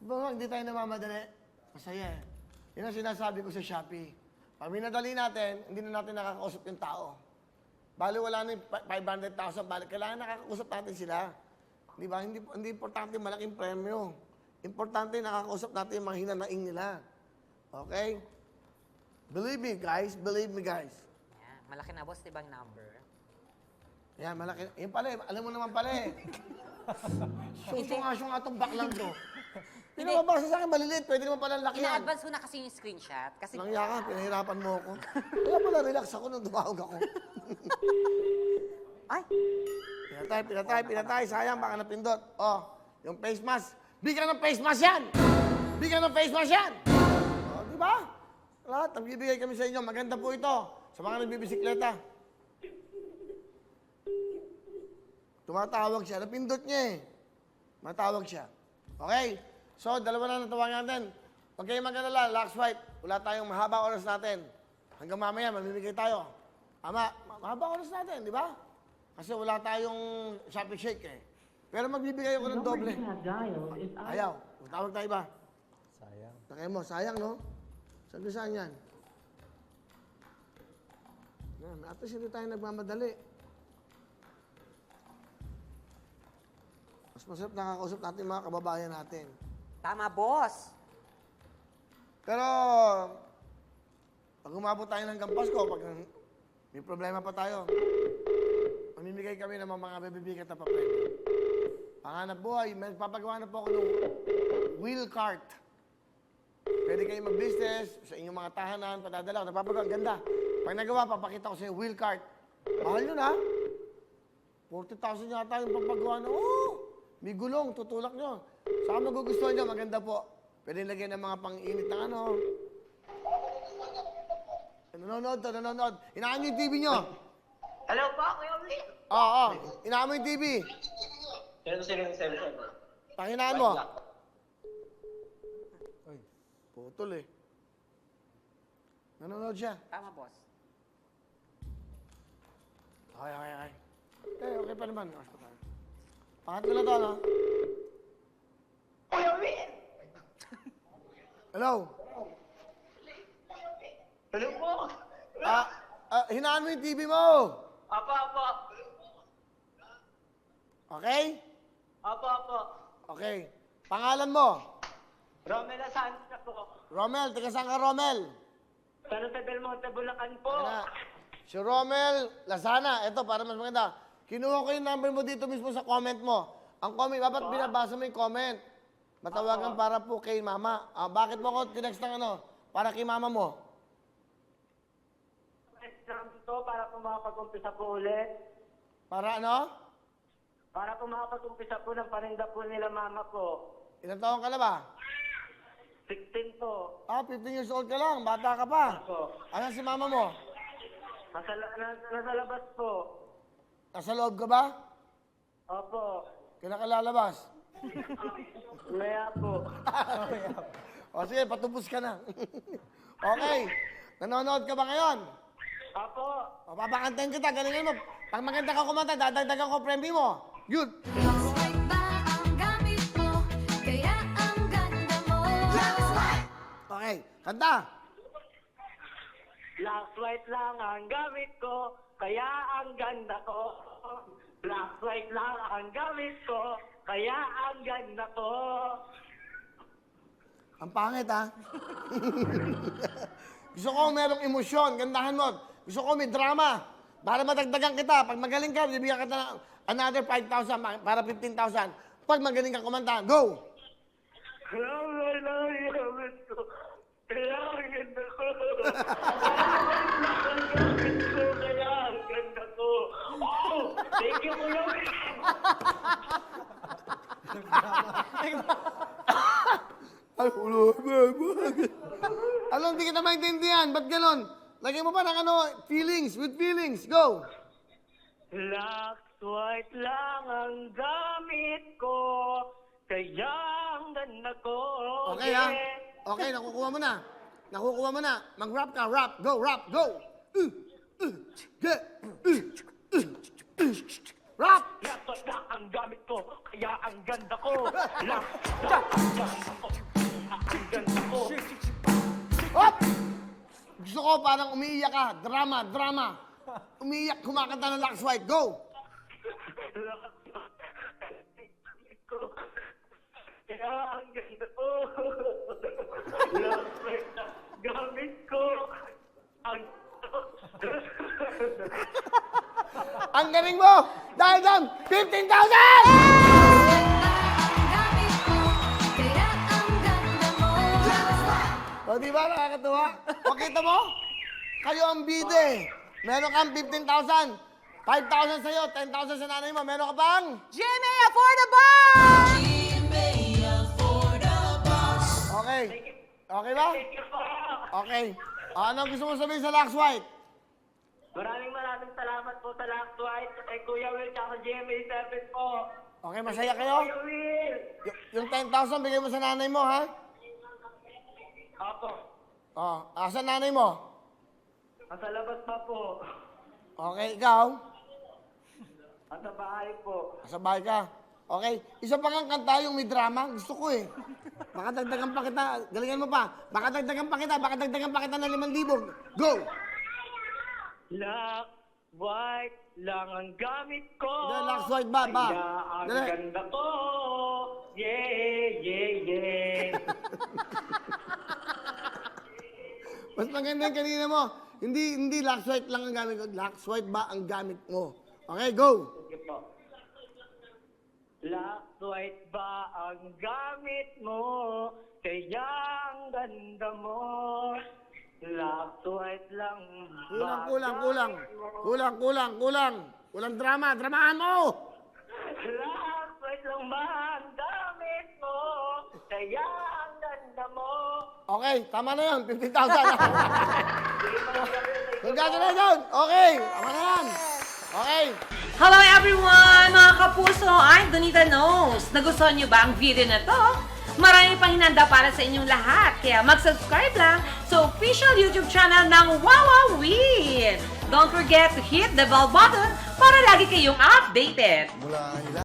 ba hindi tayo namamadali? Masaya eh. Yan ang sinasabi ko sa Shopee. Pag minadali natin, hindi na natin nakakausap yung tao. Bali wala na yung 500,000, bali kailangan nakakausap natin sila. Di ba? Hindi importante malaking premyo. Importante nakakausap natin yung mga hinanaing nila. Okay? Believe me guys, believe me guys. Yan. Malaki na, boss, ibang number. Yan, malaki. Yan pala eh, alam mo naman pala eh. Syunga itong baklang to. Hindi naman basta sa akin maliliit, pwede naman pala laki yan. Ina-advance ko na kasi yung screenshot. Kasi Nangya ka, pinahirapan mo ako. Kaya pala relax ako nung tumawag ako. Ay! Pinatay, sayang, baka napindot. Oh, yung face mask. Bigyan ng face mask yan! Bigyan ng face mask yan! Oh, di ba? Lahat, nagbibigay kami sa inyo. Maganda po ito sa mga nagbibisikleta. Tumatawag siya. Napindot niya eh. Matawag siya. Okay? So, dalawa na natawagan natin. Huwag kayong mag-alala, last fight. Wala tayong mahaba oras natin. Hanggang mamaya, mamimigay tayo. Ama, mahaba oras natin, di ba? Kasi wala tayong Shopee Shake eh. Pero magbibigay ako ng doble. Ayaw. Tawag tayo ba? Sayang. Takay mo, sayang no? Saan yan? Yan, at least hindi tayo nagmamadali. Mas masarap nakakausap natin mga kababayan natin. tama, boss. Pero, pag umabot tayo ng Pasko, pag may problema pa tayo, mamimigay kami ng mga bibibigat na papel. Panganap buhay, may papagawa na po ako ng wheel cart. Pwede kayo mag-business sa inyong mga tahanan, padadala ko, napapagawa, ang ganda. Pag nagawa, papakita ko sa inyo, wheel cart. Mahal yun ha? 40,000 yata yung papagawa na, may gulong, tutulak nyo. Saka magugustuhan nyo, maganda po. Pwede lagyan ng mga pang-init ng ano. Nanonood. Hinaan nyo yung TV nyo. Hello po, Kuya Uli. Oo. Hinaan mo yung TV. Sino yung cellphone? Pahinaan mo. Putol eh. Nanonood siya. Tama, boss. Okay. Okay pa naman. Pangatlo na to, no? Kuya Uli! Hello? Hello po! Hinaan mo yung TV mo. Apa. Okay? Apa. Okay. Pangalan mo? Romel Asante po. Romel. Taga saan ka, Romel? Pero sa Del Monte, Bulacan po. Ano? Si Romel Lazana. Ito, para mas maganda. Kinuha ko yung number mo dito mismo sa comment mo. Ang comment, dapat binabasa mo yung comment. Matawagan para po kay mama. Bakit mo ako tinext ng ano? Para kay mama mo. Ito para po makapag-umpisa po ulit. Para ano? Para po makapag-umpisa po ng paninda po nila mama po. Ilang taon ka na ba? 16 po. 15 years old ka lang. Bata ka pa. Ako. Ano si mama mo? Nasa labas po. Nasa loob ka ba? Opo. Kinakalalabas? Maya po. O sige, patubos ka na. Okay. Nanonood ka ba ngayon? Opo. O, papakantayin kita. Galingan mo. Pag maganda ka kumanta, dadagdagan ko premyo mo. Good. Swipe ba ang gamit mo? Kaya ang ganda mo. Okay. Kanta. Black white lang ang gamit ko, kaya ang ganda ko. Black white lang ang gamit ko, kaya ang ganda ko. Ang pangit, ha? Gusto ko merong emosyon. Gandahan mo. Gusto ko may drama. Para madagdagan kita. Pag magaling ka, bibigyan kita ng another 5,000 para 15,000. Pag magaling ka kumanta, go! Black white lang ang gamit ko, kaya ang ganda ko. Kaya ang ganda ko. Oh, thank you, Kuya Will. Ay, ulo. Alam, hindi kita maintindihan. Ba't ganon? Lagyan mo pa ng ano, feelings, with feelings. Go! Black white lang ang gamit ko, kaya ang ganda ko. Okay, ha? Okay, nakukuha mo na. Nakukuha mo na. Mag-rap ka, rap. Go, rap, go! Get! Rap! Black white lang ang gamit ko, kaya ang ganda ko. Black white lang ang gamit ko, ganda ko. Hop! Gusto ko parang umiiyak ka. Drama, drama. Umiiyak, kumakanta ng Lux White. Go! Kaya ang ganda ko. Last night na gamit ko. Ang... Ang galing mo! Dahil doon, 15,000! Ang gamit mo, kaya ang ganda mo. O, di ba nakakatuwa? Pakita mo? Kayo ang bide. Meron kang 15,000. 5,000 sa'yo, 10,000 sa nanay mo. Meron ka pang? GMA Affordable! Okay. Okay ba? Thank you po. Okay. O, ano gusto mo sabihin sa Lux White? Maraming salamat po sa Lux White. Kay Kuya Will at GMA7 po. Okay, masaya kayo? Kuya Will! Yung 10,000, bigay mo sa nanay mo, ha? Apo. O, asan nanay mo? Nasa labas pa po. Okay, ikaw? Nasa bahay po. Sa bahay ka. Okay. Isa pa kang kanta yung may drama. Gusto ko eh. Baka dagdagan pa kita. Galingan mo pa. Baka dagdagan pa kita. Baka dagdagan pa kita ng 5,000. Go! Lux White lang ang gamit ko. Dahil Lux White ba? Kaya ang Dali. ganda ko. Yeah, yeah, yeah. Mas maganda yung kanina mo. Hindi Lux White lang ang gamit ko. Lux White ba ang gamit mo? Okay, go! Sige po. Lux White ba ang gamit mo? Kaya ang ganda mo. Lux White lang ba Kulang. Kulang drama. Dramahan mo! Lux White lang ba ang gamit mo? Kaya ang ganda mo. Okay, tama na yun. 15,000. Congratulations! Okay, tama na yan. Okay. Hello everyone! Mga kapuso, I'm Donita Knows. Nagustuhan niyo ba ang video na to? Marami pang hinanda para sa inyong lahat. Kaya mag-subscribe lang sa official YouTube channel ng Wowowin. Don't forget to hit the bell button para lagi kayong updated.